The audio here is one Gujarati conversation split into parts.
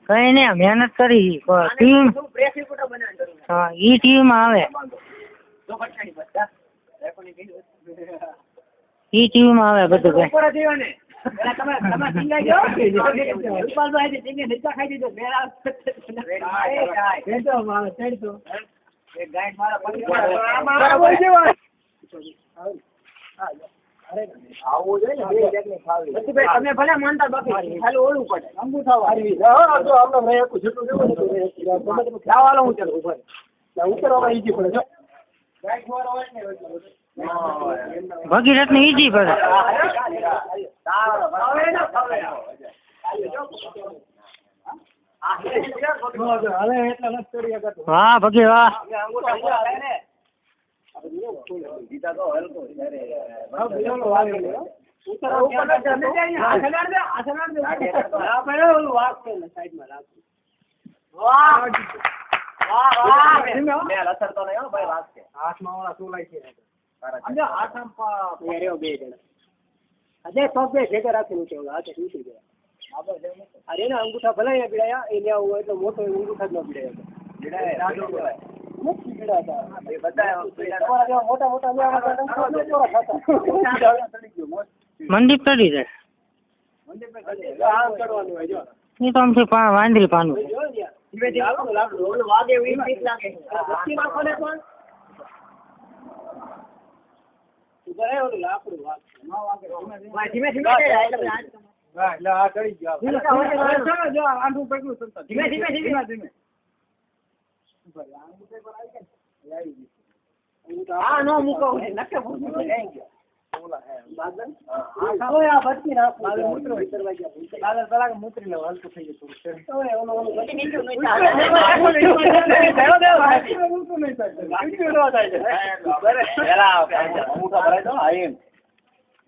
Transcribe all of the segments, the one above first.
કઈ નઈ મહેનત કરી ટીમ હા ઈ ટીમ આવે ઈ ટીમ આવે બધું તમે ભલે માનતા બાકી ખાલી ઓળું પડે અંગૂઠા ભગીરથ ને ઈજી પડે વાહ ભગી વાહ અંગૂઠા ભલે પીડાયા એ લેવું હોય તો મોટો અંગૂઠા જ ન પીડાય મંદિર ચડી જાય એ તો આમથી વાંદરી પાનું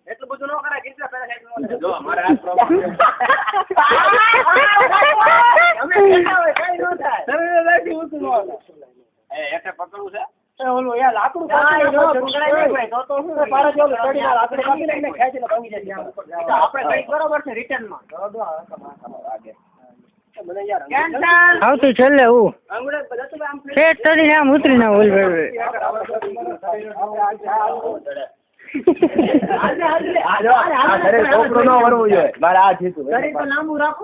એટલું બધું ન કરાય કેટલા પકડવું છે ઓલું યાર લાકડું આપણે બરોબર છે રિટર્ન માં આવતું છેલ્લે હું ચડીને આમ ઉતરીને ઓલ છોકરો ન વરવું જોઈએ મારે આ જીતું લાંબુ રાખો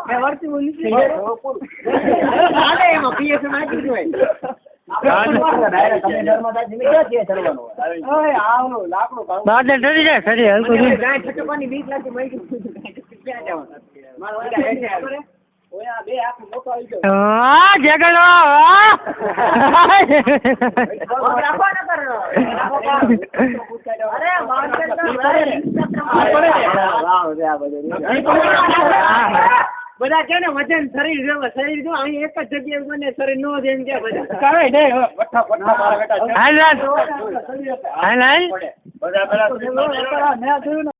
બધા કે ને વજન શરીર જો અહીં એક જ જગ્યાએ બને શરીર નો જેમ કે બધા